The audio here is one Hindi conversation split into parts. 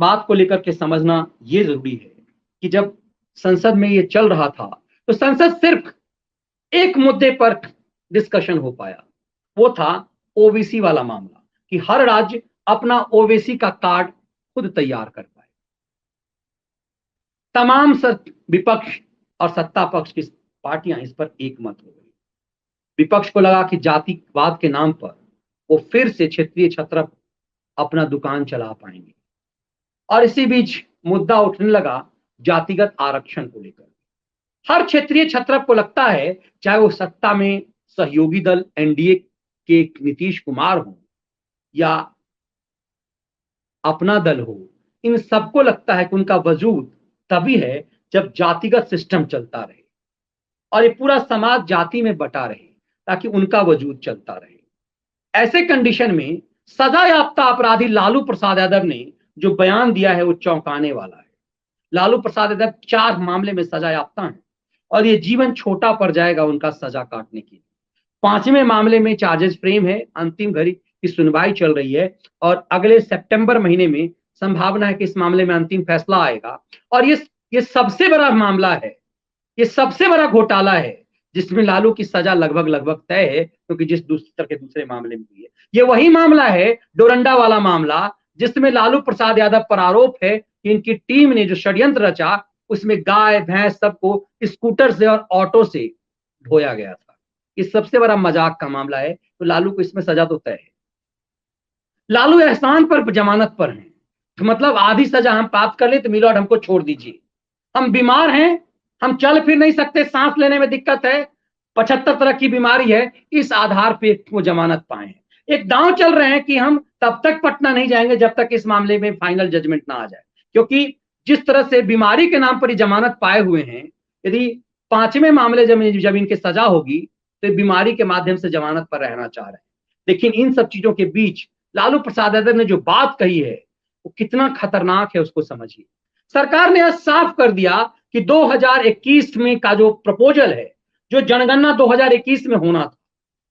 बात को लेकर के समझना ये जरूरी है कि जब संसद में ये चल रहा था तो संसद सिर्फ एक मुद्दे पर डिस्कशन हो पाया, वो था ओबीसी वाला मामला कि हर राज्य अपना ओबीसी का कार्ड खुद तैयार कर पाए। तमाम विपक्ष और सत्ता पक्ष की पार्टियां इस पर एकमत हो गई। विपक्ष को लगा कि जातिवाद के नाम पर वो फिर से क्षेत्रीय छत्रप अपना दुकान चला पाएंगे, और इसी बीच मुद्दा उठने लगा जातिगत आरक्षण को लेकर। हर क्षेत्रीय छत्रप को लगता है, चाहे वो सत्ता में सहयोगी दल एनडीए के नीतीश कुमार हो या अपना दल हो, इन सबको लगता है कि उनका वजूद तभी है जब जातिगत सिस्टम चलता रहे और ये पूरा समाज जाति में बटा रहे ताकि उनका वजूद चलता रहे। ऐसे कंडीशन में सजा याफ्ता अपराधी लालू प्रसाद यादव ने जो बयान दिया है वो चौंकाने वाला है। लालू प्रसाद यादव 4 मामले में सजा याफ्ता हैं और ये जीवन छोटा पड़ जाएगा उनका सजा काटने के लिए। 5वें मामले में चार्जेस फ्रेम है, अंतिम घड़ी की सुनवाई चल रही है और अगले सितंबर महीने में संभावना है कि इस मामले में अंतिम फैसला आएगा। और ये सबसे बड़ा मामला है, ये सबसे बड़ा घोटाला है जिसमें लालू की सजा लगभग तय है, क्योंकि जिस दूसरे मामले में हुई है। ये वही मामला है, डोरंडा वाला मामला, जिसमें लालू प्रसाद यादव पर आरोप है कि इनकी टीम ने जो षड्यंत्र रचा उसमें गाय भैंस सबको स्कूटर से और ऑटो से ढोया गया था। ये सबसे बड़ा मजाक का मामला है, तो लालू को इसमें सजा तो तय है। लालू एहसान पर जमानत पर हैं, तो मतलब आधी सजा हम प्राप्त कर ले तो मिलो और हमको छोड़ दीजिए, हम बीमार हैं, हम चल फिर नहीं सकते, सांस लेने में दिक्कत है, 75 तरह की बीमारी है, इस आधार पे वो जमानत पाए हैं। एक दांव चल रहे हैं कि हम तब तक पटना नहीं जाएंगे जब तक इस मामले में फाइनल जजमेंट ना आ जाए, क्योंकि जिस तरह से बीमारी के नाम पर ये जमानत पाए हुए हैं, यदि 5वें मामले जब इनकी सजा होगी तो बीमारी के माध्यम से जमानत पर रहना चाह रहे हैं। लेकिन इन सब चीजों के बीच लालू प्रसाद यादव ने जो बात कही है वो कितना खतरनाक है उसको समझिए। सरकार ने आज साफ कर दिया कि 2021 में का जो प्रपोजल है, जो जनगणना 2021 में होना था,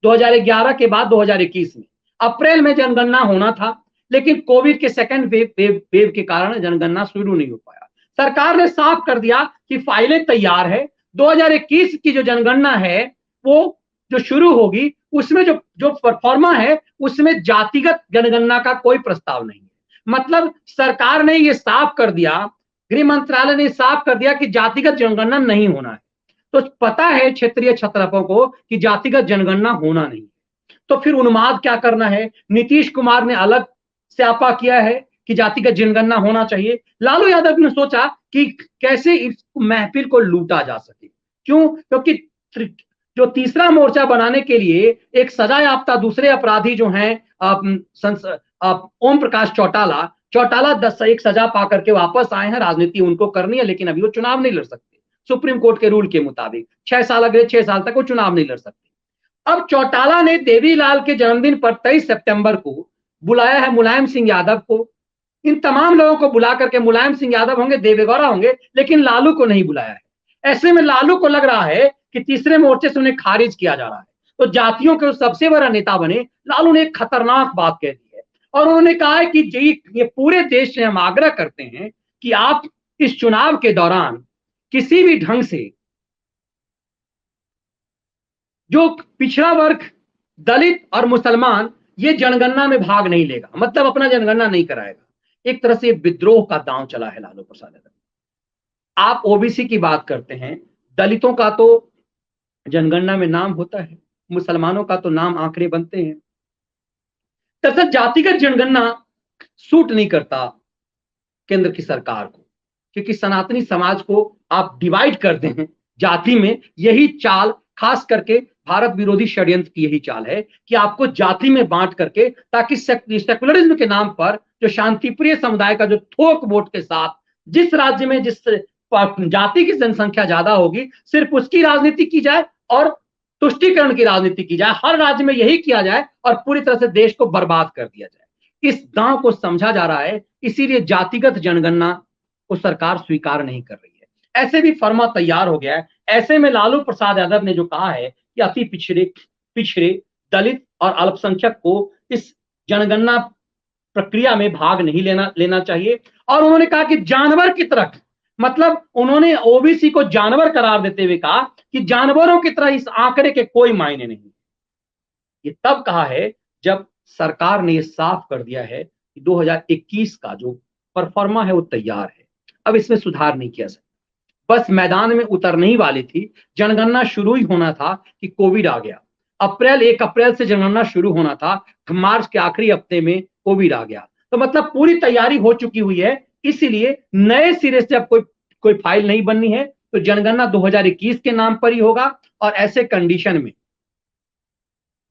2011 के बाद 2021 में अप्रैल में जनगणना होना था, लेकिन कोविड के सेकंड वेव के कारण जनगणना शुरू नहीं हो पाया। सरकार ने साफ कर दिया कि फाइलें तैयार है, 2021 की जो जनगणना है वो जो शुरू होगी उसमें जो परफॉर्मा है उसमें जातिगत जनगणना का कोई प्रस्ताव नहीं है। मतलब सरकार ने ये साफ कर दिया, गृह मंत्रालय ने साफ कर दिया कि जातिगत जनगणना नहीं होना है। तो पता है क्षेत्रीय छत्रपों को कि जातिगत जनगणना होना नहीं है, तो फिर उन्माद क्या करना है। नीतीश कुमार ने अलग स्यापा किया है कि जातिगत जनगणना होना चाहिए। लालू यादव ने सोचा कि कैसे इस महफिल को लूटा जा सके। क्यों? क्योंकि जो तीसरा मोर्चा बनाने के लिए एक सजा याफ्ता दूसरे अपराधी जो हैं ओम प्रकाश चौटाला 10 सजा पा करके वापस आए हैं, राजनीति उनको करनी है, लेकिन अभी वो चुनाव नहीं लड़ सकते सुप्रीम कोर्ट के रूल के मुताबिक। 6 साल अगले 6 साल तक वो चुनाव नहीं लड़ सकते। अब चौटाला ने देवीलाल के जन्मदिन पर 23 सितंबर को बुलाया है मुलायम सिंह यादव को। इन तमाम लोगों को बुला करके, मुलायम सिंह यादव होंगे, देवेगौड़ा होंगे, लेकिन लालू को नहीं बुलाया है। ऐसे में लालू को लग रहा है कि तीसरे मोर्चे से उन्हें खारिज किया जा रहा है, तो जातियों के सबसे बड़ा नेता बने। लालू ने एक खतरनाक बात कह दी है और उन्होंने कहा है कि ये पूरे देश से हम आग्रह करते हैं कि आप इस चुनाव के दौरान किसी भी ढंग से जो पिछड़ा वर्ग, दलित और मुसलमान, ये जनगणना में भाग नहीं लेगा, मतलब अपना जनगणना नहीं कराएगा। एक तरह से विद्रोह का दांव चला है लालू प्रसाद यादव। आप ओबीसी की बात करते हैं, दलितों का तो जनगणना में नाम होता है, मुसलमानों का तो नाम आंकड़े बनते हैं। दरअसल जातिगत जनगणना सूट नहीं करता केंद्र की सरकार को, क्योंकि सनातनी समाज को आप डिवाइड कर दें जाति में। यही चाल, खास करके भारत विरोधी षड्यंत्र की यही चाल है कि आपको जाति में बांट करके, ताकि सेकुलरिज्म के नाम पर जो शांतिप्रिय समुदाय का जो थोक वोट के साथ जिस राज्य में जिस जाति की जनसंख्या ज्यादा होगी सिर्फ उसकी राजनीति की जाए और तुष्टीकरण की राजनीति की जाए, हर राज्य में यही किया जाए और पूरी तरह से देश को बर्बाद कर दिया जाए। इस दांव को समझा जा रहा है, इसीलिए जातिगत जनगणना को सरकार स्वीकार नहीं कर रही है। ऐसे भी फर्मा तैयार हो गया है। ऐसे में लालू प्रसाद यादव ने जो कहा है कि अति पिछड़े दलित और अल्पसंख्यक को इस जनगणना प्रक्रिया में भाग नहीं लेना चाहिए और उन्होंने कहा कि जानवर की तरह, मतलब उन्होंने ओबीसी को जानवर करार देते हुए कहा कि जानवरों की तरह इस आंकड़े के कोई मायने नहीं। ये तब कहा है जब सरकार ने ये साफ कर दिया है कि 2021 का जो परफॉर्मा है वो तैयार है, अब इसमें सुधार नहीं किया सकता। बस मैदान में उतरने ही वाली थी, जनगणना शुरू ही होना था कि कोविड आ गया। 1 अप्रैल से जनगणना शुरू होना था, मार्च के आखिरी हफ्ते में कोविड आ गया। तो मतलब पूरी तैयारी हो चुकी हुई है, इसीलिए नए सिरे से अब कोई फाइल नहीं बननी है, तो जनगणना 2021 के नाम पर ही होगा और ऐसे कंडीशन में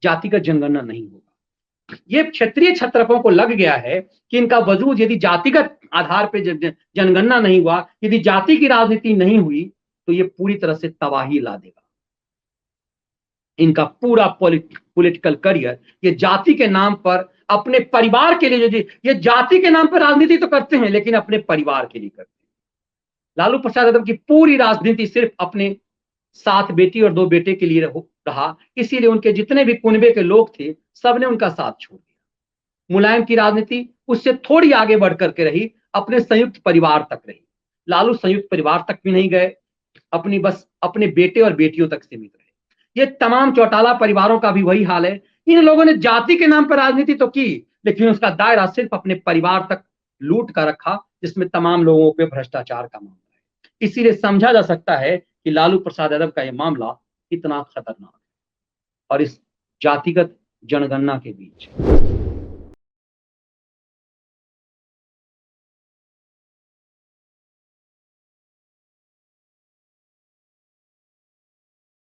जातिगत जनगणना नहीं होगा। ये क्षेत्रीय छत्रपों को लग गया है कि इनका वजूद यदि जातिगत आधार पर जनगणना नहीं हुआ, यदि जाति की राजनीति नहीं हुई, तो ये पूरी तरह से तबाही ला देगा। इनका पूरा पॉलिटिकल करियर ये जाति के नाम पर, अपने परिवार के लिए, जो ये जाति के नाम पर राजनीति तो करते हैं लेकिन अपने परिवार के लिए करते हैं। लालू प्रसाद यादव की पूरी राजनीति सिर्फ अपने 7 बेटी और 2 बेटे के लिए रहा, इसीलिए उनके जितने भी कुनबे के लोग थे सबने उनका साथ छोड़ दिया। मुलायम की राजनीति उससे थोड़ी आगे बढ़ करके रही, अपने संयुक्त परिवार तक रही। लालू संयुक्त परिवार तक भी नहीं गए, बस अपने बेटे और बेटियों तक सीमित रहे। ये तमाम चौटाला परिवारों का भी वही हाल है। इन लोगों ने जाति के नाम पर राजनीति तो की, लेकिन उसका दायरा सिर्फ अपने परिवार तक लूट कर रखा, जिसमें तमाम लोगों पे भ्रष्टाचार का मामला है। इसीलिए समझा जा सकता है कि लालू प्रसाद यादव का यह मामला इतना खतरनाक है और इस जातिगत जनगणना के बीच